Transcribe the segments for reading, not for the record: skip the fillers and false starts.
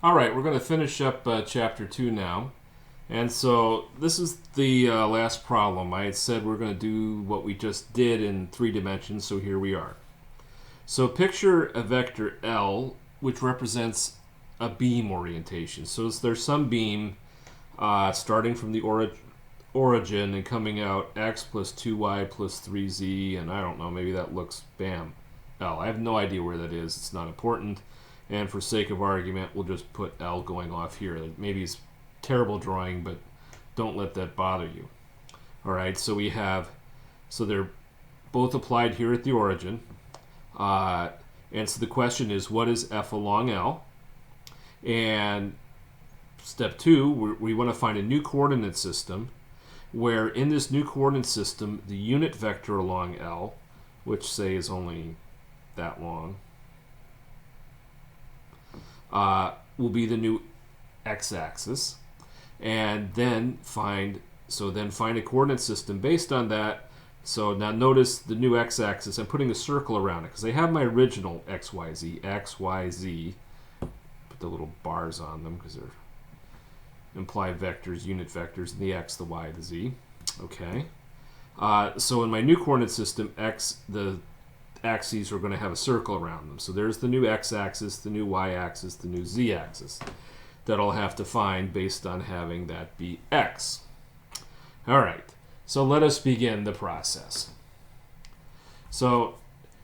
All right, we're going to finish up chapter 2 now. And so this is the last problem. I had said we're going to do what we just did in 3 dimensions, so here we are. So picture a vector L, which represents a beam orientation. So there's some beam starting from the origin and coming out x plus 2y plus 3z, and I don't know, maybe that looks, bam, L. I have no idea where that is. It's not important. And for sake of argument, we'll just put L going off here. Maybe it's terrible drawing, but don't let that bother you. All right, so we have, so they're both applied here at the origin. And so the question is, what is F along L? And step 2, we want to find a new coordinate system where in this new coordinate system, the unit vector along L, which say is only that long, will be the new x-axis, and then find a coordinate system based on that. So now notice the new x-axis, I'm putting a circle around it because I have my original xyz, put the little bars on them because they're implied vectors, unit vectors, the x, the y, the z. Okay. So in my new coordinate system, the axes are going to have a circle around them. So there's the new x-axis, the new y-axis, the new z-axis that I'll have to find based on having that be x. All right, so let us begin the process. So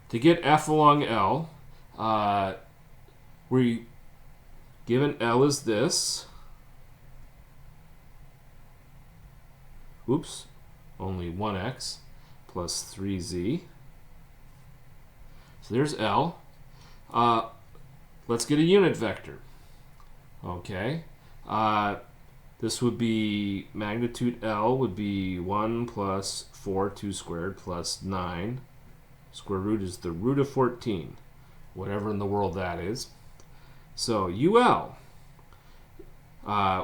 to get F along L, we given L is this. Oops, only 1x plus 3z. So there's L. Let's get a unit vector. Okay. This would be magnitude L would be 1 plus 4, 2 squared, plus 9. Square root is the root of 14, whatever in the world that is. So UL,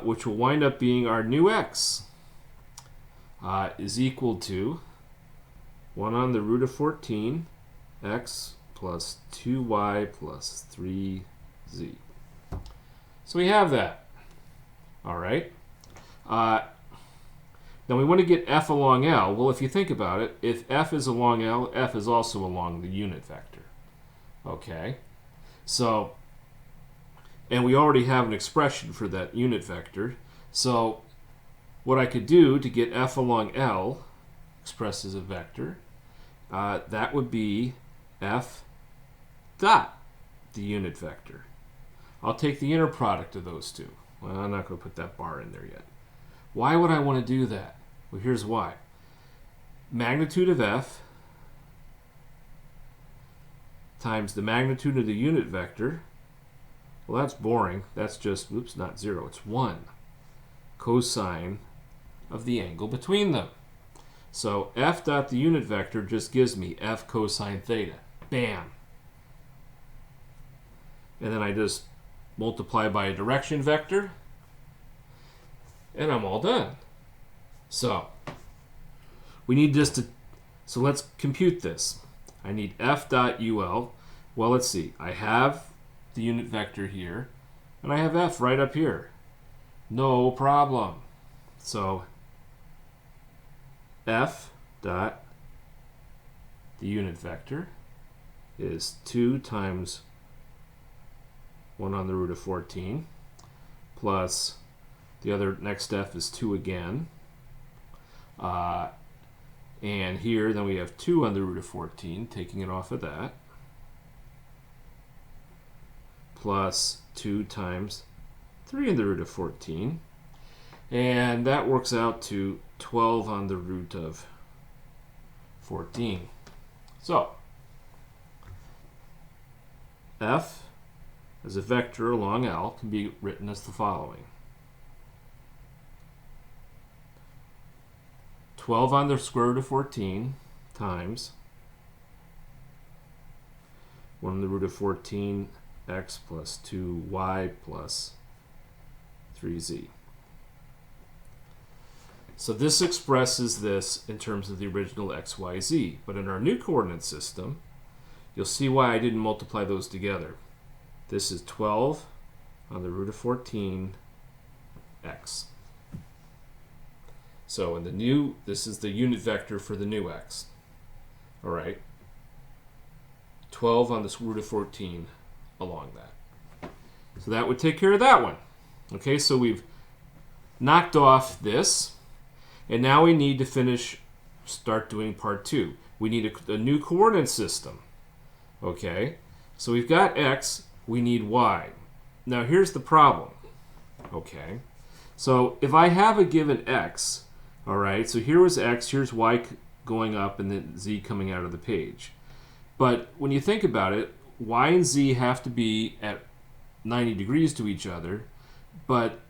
which will wind up being our new x, is equal to 1 on the root of 14, x plus 2y plus 3z. So we have that. All right. Now we want to get F along L. Well, if you think about it, if F is along L, F is also along the unit vector. Okay. So, and we already have an expression for that unit vector. So what I could do to get F along L, expressed as a vector, that would be F dot the unit vector. I'll take the inner product of those two. Well, I'm not going to put that bar in there yet. Why would I want to do that? Well, here's why. Magnitude of F times the magnitude of the unit vector. Well, that's boring. That's just, oops, not 0. It's 1. Cosine of the angle between them. So F dot the unit vector just gives me F cosine theta. Bam. And then I just multiply by a direction vector, and I'm all done. So we need this to, so let's compute this. I need F dot UL. Well, let's see. I have the unit vector here, and I have F right up here. No problem. So F dot the unit vector is 2 times 1 on the root of 14 plus the other next F is 2 again. And here then we have 2 on the root of 14, taking it off of that, plus 2 times 3 on the root of 14. And that works out to 12 on the root of 14. So F as a vector along L can be written as the following. 12 on the square root of 14 times 1 on the root of 14 x plus 2y plus 3z. So this expresses this in terms of the original x, y, z. But in our new coordinate system, you'll see why I didn't multiply those together. This is 12 on the root of 14 x. So in the new, this is the unit vector for the new x. All right. 12 on the root of 14 along that. So that would take care of that one. Okay, so we've knocked off this, and now we need to start doing part 2. We need a new coordinate system. Okay, so we've got x, we need y. Now here's the problem. Okay, so if I have a given x, all right, so here was x, here's y going up, and then z coming out of the page. But when you think about it, y and z have to be at 90 degrees to each other, but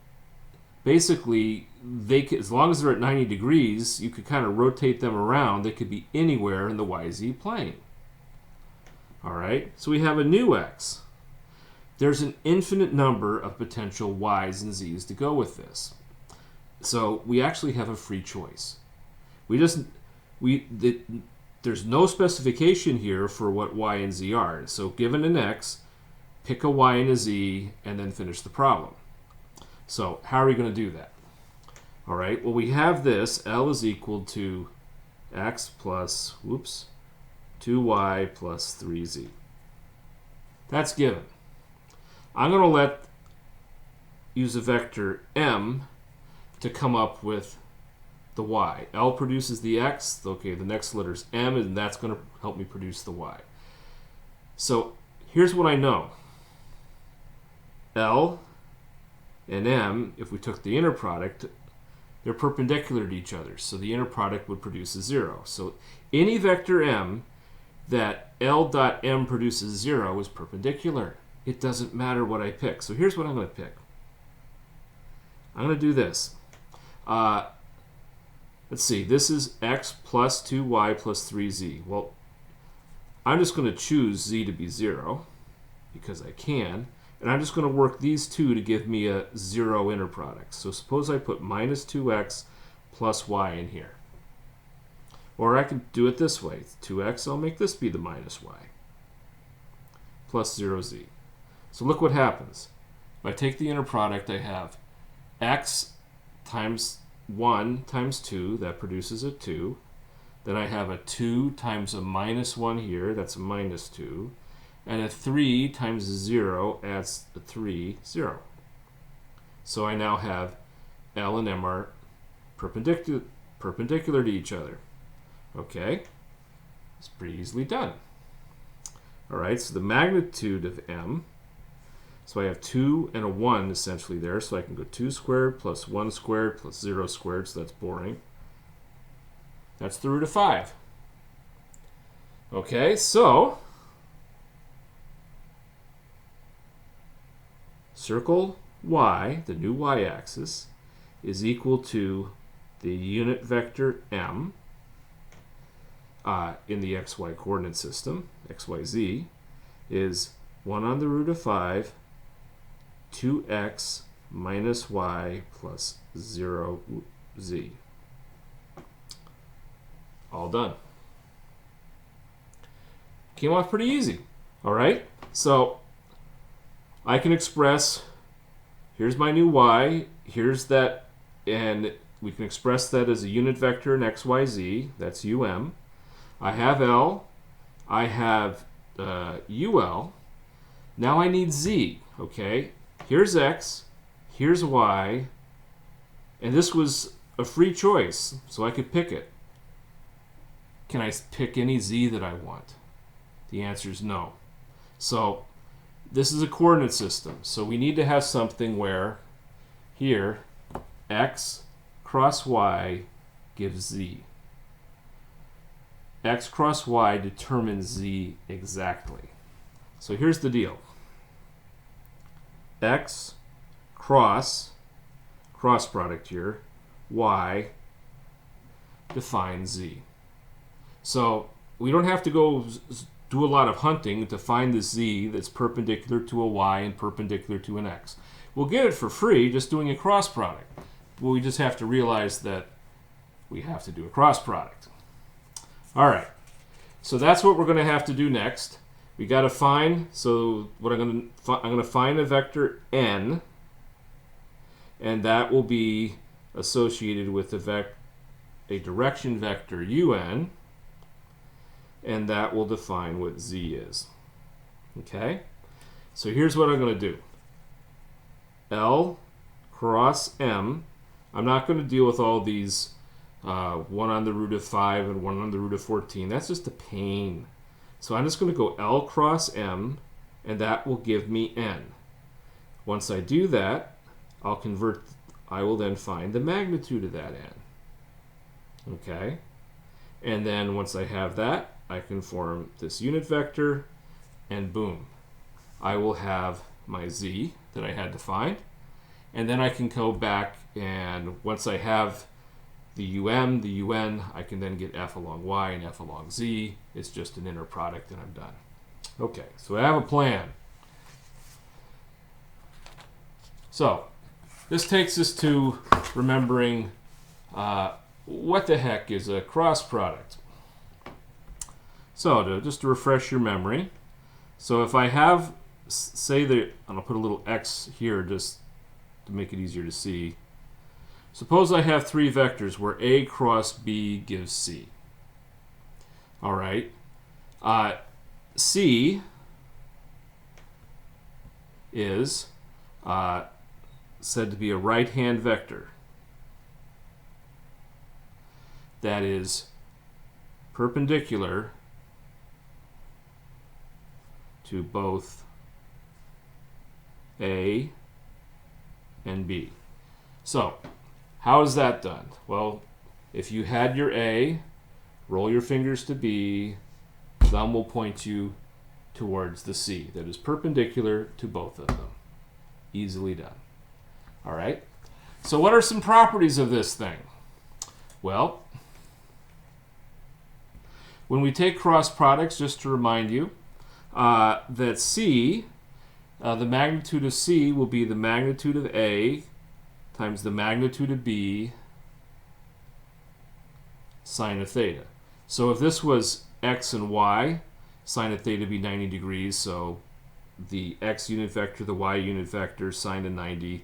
basically, as long as they're at 90 degrees, you could kind of rotate them around. They could be anywhere in the YZ plane. All right, so we have a new x. There's an infinite number of potential y's and z's to go with this. So we actually have a free choice. There's no specification here for what y and z are. So given an x, pick a y and a z, and then finish the problem. So how are we going to do that? All right, well, we have this. L is equal to x plus, 2y plus 3z. That's given. I'm going to use a vector m to come up with the y. L produces the x. Okay, the next letter is m, and that's going to help me produce the y. So here's what I know. L and m, if we took the inner product, they're perpendicular to each other. So the inner product would produce a 0. So any vector m that L dot m produces 0 is perpendicular. It doesn't matter what I pick. So here's what I'm going to pick. I'm going to do this. Let's see. This is x plus 2y plus 3z. Well, I'm just going to choose z to be 0 because I can. And I'm just going to work these two to give me a 0 inner product. So suppose I put minus 2x plus y in here. Or I can do it this way. 2x, I'll make this be the minus y. Plus 0z. So look what happens. If I take the inner product, I have x times 1 times 2. That produces a 2. Then I have a 2 times a minus 1 here. That's a minus 2. And a 3 times a 0 adds a 3, 0. So I now have L and M are perpendicular to each other. Okay? It's pretty easily done. All right, so the magnitude of M, so I have 2 and a 1 essentially there, so I can go 2 squared plus 1 squared plus 0 squared, so that's boring. That's the root of 5. Okay, so circle y, the new y-axis, is equal to the unit vector m in the xy coordinate system, xyz, is 1 on the root of 5, 2x minus y plus 0z. All done. Came off pretty easy. All right? So I can express, here's my new y, here's that, and we can express that as a unit vector in xyz, that's um. I have L, I have ul. Now I need z, okay? Here's x, here's y, and this was a free choice, so I could pick it. Can I pick any z that I want? The answer is no. So this is a coordinate system, so we need to have something where here x cross y gives z. X cross y determines z exactly. So here's the deal. X cross product here, y defines z. So we don't have to go do a lot of hunting to find the z that's perpendicular to a y and perpendicular to an x. We'll get it for free just doing a cross product. But we just have to realize that we have to do a cross product. All right, so that's what we're going to have to do next. we got to find, so what I'm going to find a vector n, and that will be associated with a direction vector un, and that will define what z is. Okay? So here's what I'm going to do. L cross m. I'm not going to deal with all these 1 on the root of 5 and 1 on the root of 14. That's just a pain. So I'm just going to go L cross m, and that will give me n. Once I do that, I will then find the magnitude of that n. Okay? And then once I have that, I can form this unit vector, and boom. I will have my z that I had to find. And then I can go back, and once I have the the un, I can then get f along y and f along z. It's just an inner product, and I'm done. Okay, so I have a plan. So this takes us to remembering what the heck is a cross product. So just to refresh your memory, so if I have, say that, and I'll put a little x here just to make it easier to see. Suppose I have 3 vectors where A cross B gives C. All right. C is said to be a right-hand vector that is perpendicular to both A and B. So, how is that done? Well, if you had your A, roll your fingers to B, thumb will point you towards the C that is perpendicular to both of them. Easily done. All right? So what are some properties of this thing? Well, when we take cross products, just to remind you, that C, the magnitude of C will be the magnitude of A times the magnitude of B sine of theta. So if this was x and y, sine of theta would be 90 degrees, so the x unit vector, the y unit vector, sine of 90,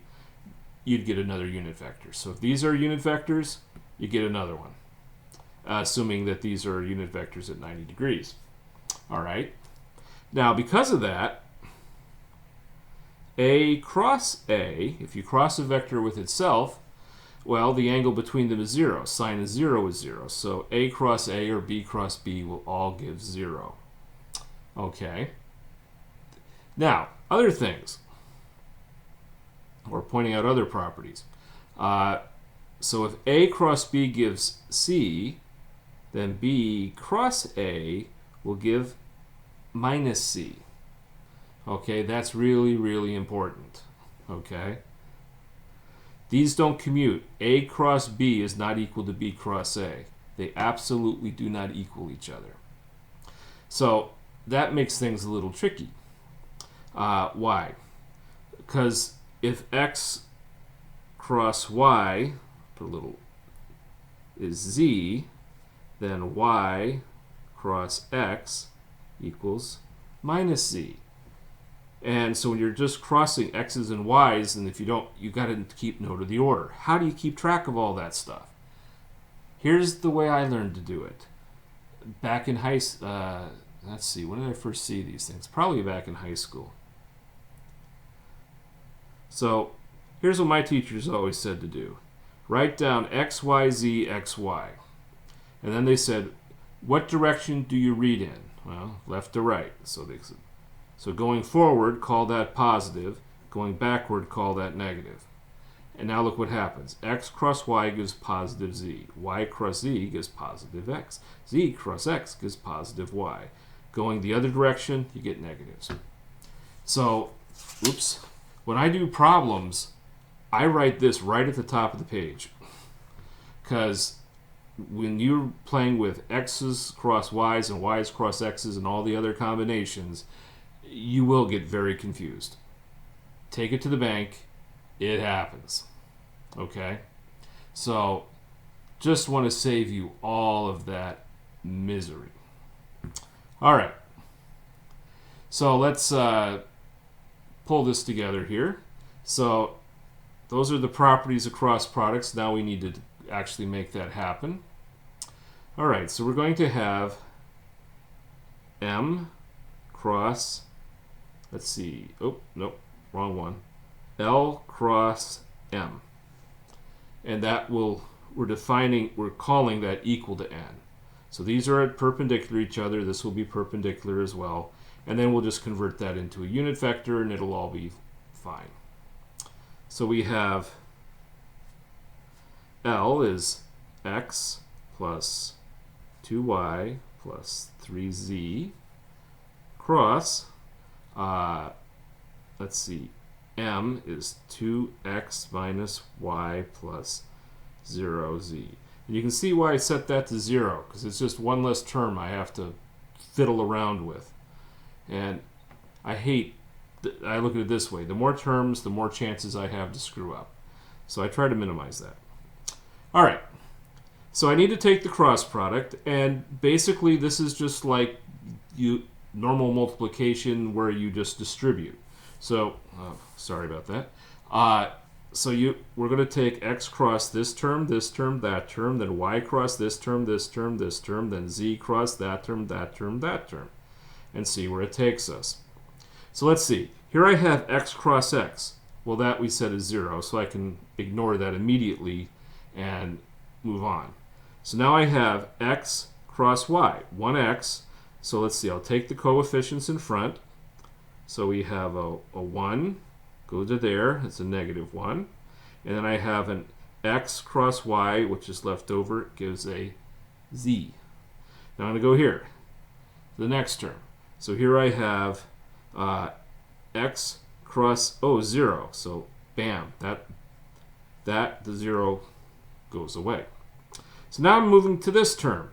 you'd get another unit vector. So if these are unit vectors, you get another one, assuming that these are unit vectors at 90 degrees. All right. Now, because of that, A cross A, if you cross a vector with itself, well, the angle between them is 0. Sine of 0 is 0. So A cross A or B cross B will all give 0. Okay. Now, other things. We're pointing out other properties. So if A cross B gives C, then B cross A will give minus C. Okay, that's really, really important. Okay? These don't commute. A cross B is not equal to B cross A. They absolutely do not equal each other. So that makes things a little tricky. Why? Because if X cross Y, put a little, is Z, then Y cross X equals minus Z. And so when you're just crossing X's and Y's, and if you don't, you got to keep note of the order. How do you keep track of all that stuff? Here's the way I learned to do it. Back in let's see, when did I first see these things? Probably back in high school. So here's what my teachers always said to do. Write down X, Y, Z, X, Y. And then they said, what direction do you read in? Well, left to right. So going forward, call that positive. Going backward, call that negative. And now look what happens. X cross Y gives positive Z. Y cross Z gives positive X. Z cross X gives positive Y. Going the other direction, you get negatives. So, oops. When I do problems, I write this right at the top of the page. Because when you're playing with X's cross Y's and Y's cross X's and all the other combinations, you will get very confused. Take it to the bank. It happens. Okay? So, just want to save you all of that misery. All right. So let's pull this together here. So those are the properties of cross products. Now we need to actually make that happen. All right, so we're going to have M cross, let's see, oh, nope, wrong one. L cross M. And that will, we're calling that equal to N. So these are perpendicular to each other. This will be perpendicular as well. And then we'll just convert that into a unit vector and it'll all be fine. So we have L is x plus 2y plus 3z cross, let's see, M is 2x minus y plus 0z. And you can see why I set that to 0, because it's just one less term I have to fiddle around with. And I look at it this way. The more terms, the more chances I have to screw up. So I try to minimize that. All right. So I need to take the cross product, and basically this is just like normal multiplication where you just distribute. So, sorry about that. We're going to take x cross this term, that term, then y cross this term, this term, this term, then z cross that term, that term, that term, and see where it takes us. So let's see. Here I have x cross x. Well, that we said is 0, so I can ignore that immediately and move on. So now I have x cross y, 1x. So let's see, I'll take the coefficients in front. So we have a 1, go to there, it's a negative 1. And then I have an x cross y, which is left over, gives a z. Now I'm going to go here, the next term. So here I have x cross, 0. So bam, the 0 goes away. So now I'm moving to this term.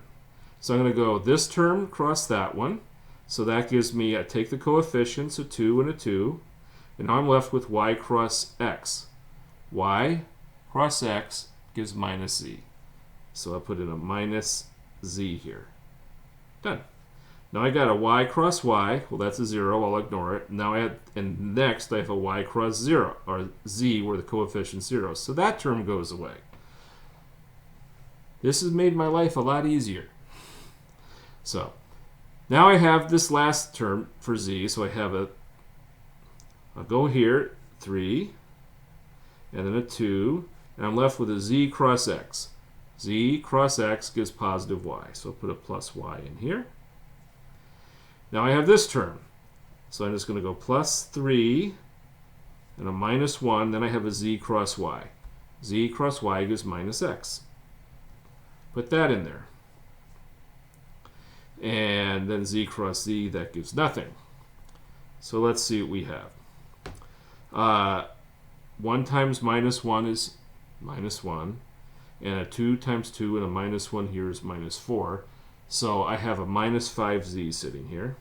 So I'm going to go this term cross that one. So that gives me, I take the coefficients, a 2 and a 2. And now I'm left with y cross x. Y cross x gives minus z. So I'll put in a minus z here. Done. Now I got a y cross y. Well, that's a 0. I'll ignore it. Now and next I have a y cross 0, or z, where the coefficient's 0. So that term goes away. This has made my life a lot easier. So now I have this last term for z. So I have I'll go here, 3, and then a 2, and I'm left with a z cross x. Z cross x gives positive y. So I'll put a plus y in here. Now I have this term. So I'm just going to go plus 3 and a minus 1. Then I have a z cross y. Z cross y gives minus x. Put that in there. And then z cross z, that gives nothing. So let's see what we have. 1 times minus 1 is minus 1. And a 2 times 2 and a minus 1 here is minus 4. So I have a minus 5z sitting here.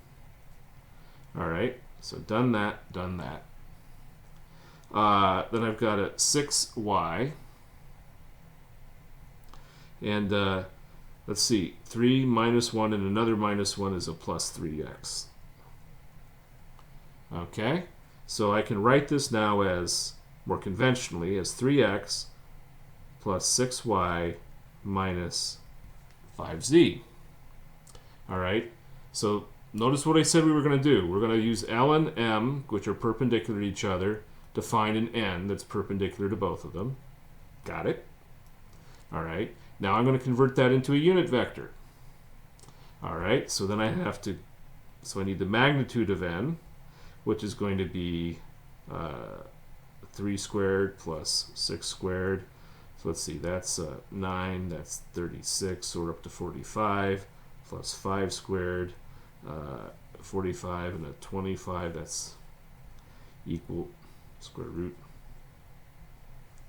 All right, so done that, done that. Then I've got a 6y. And let's see, 3 minus 1 and another minus 1 is a plus 3x. Okay, so I can write this now as, more conventionally, as 3x plus 6y minus 5z. All right, so notice what I said we were going to do. We're going to use L and M, which are perpendicular to each other, to find an N that's perpendicular to both of them. Got it? All right, now I'm going to convert that into a unit vector. All right, so then I need the magnitude of N, which is going to be 3 squared plus 6 squared. So let's see, that's 9, that's 36, so we're up to 45, plus 5 squared, 45, and a 25, that's equal square root.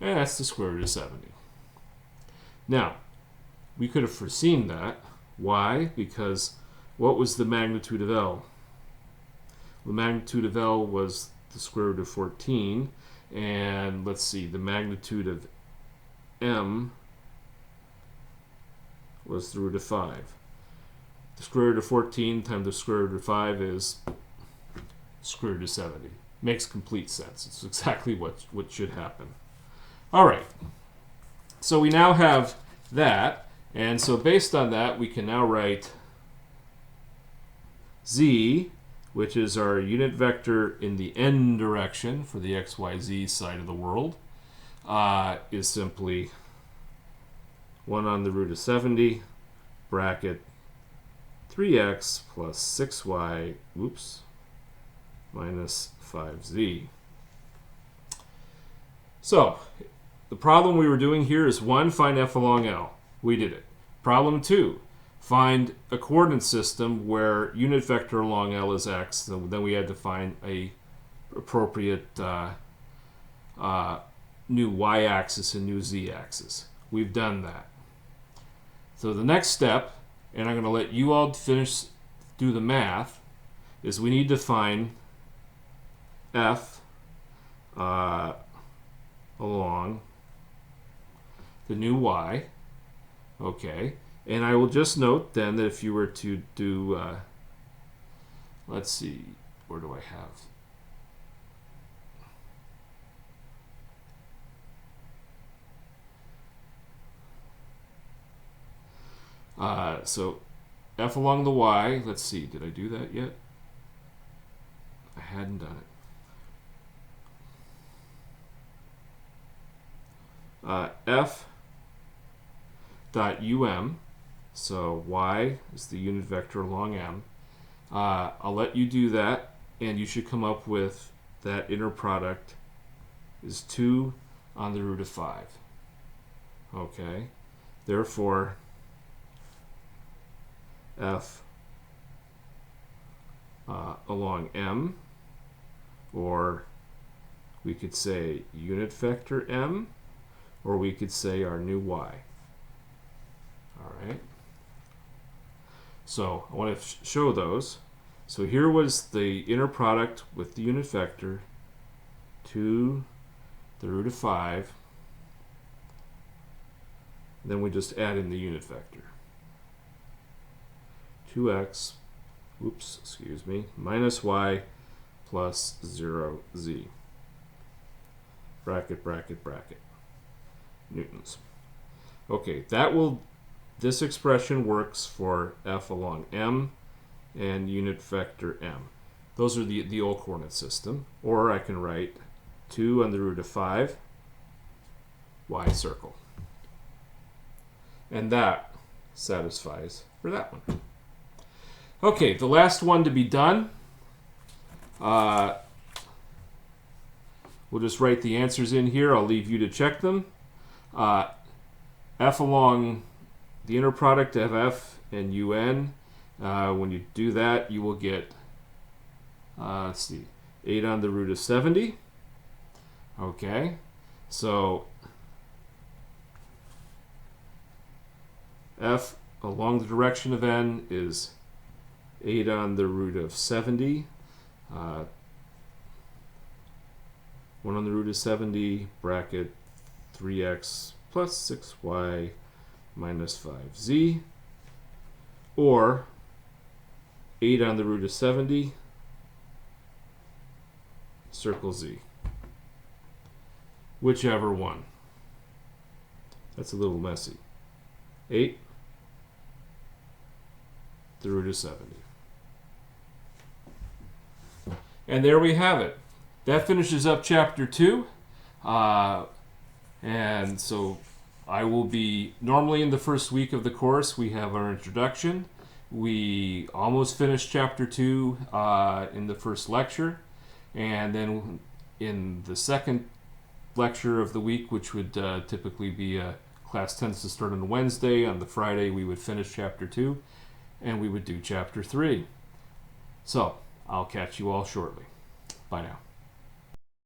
And that's the square root of 70. Now, we could have foreseen that. Why? Because what was the magnitude of L? The magnitude of L was the square root of 14. And let's see, the magnitude of M was the root of 5. The square root of 14 times the square root of 5 is square root of 70. Makes complete sense. It's exactly what should happen. All right. So we now have that. And so based on that, we can now write z, which is our unit vector in the n direction for the xyz side of the world, is simply 1 on the root of 70, bracket 3x plus 6y, minus 5z. So, the problem we were doing here is 1, find f along L. We did it. Problem 2, find a coordinate system where unit vector along L is x. Then we had to find a appropriate new y-axis and new z-axis. We've done that. So the next step, and I'm going to let you all do the math, is we need to find f along the new y. Okay, and I will just note then that if you were to do, let's see, where do I have? So f along the y, let's see, did I do that yet? I hadn't done it. F dot um, so y is the unit vector along m. I'll let you do that, and you should come up with that inner product is 2 on the root of 5. Okay, therefore f along m, or we could say unit vector m, or we could say our new y. All right. So I want to show those. So here was the inner product with the unit vector, 2 the root of 5. Then we just add in the unit vector. 2x, minus y plus 0z. Bracket, bracket, bracket. Newtons. Okay, this expression works for f along m and unit vector m. Those are the old coordinate system. Or I can write 2 on the root of 5, y circle. And that satisfies for that one. Okay, the last one to be done. We'll just write the answers in here. I'll leave you to check them. F along the inner product of f and un. When you do that, you will get, let's see, 8 on the root of 70. Okay, so f along the direction of n is 8 on the root of 70. 1 on the root of 70, bracket 3x plus 6y minus 5z, or 8 on the root of 70, circle z. Whichever one. That's a little messy. 8 the root of 70. And there we have it. That finishes up chapter 2. And so I will be, normally in the first week of the course, we have our introduction. We almost finished chapter 2 in the first lecture. And then in the second lecture of the week, which would typically be class tends to start on Wednesday, on the Friday we would finish chapter 2, and we would do chapter 3. So I'll catch you all shortly. Bye now.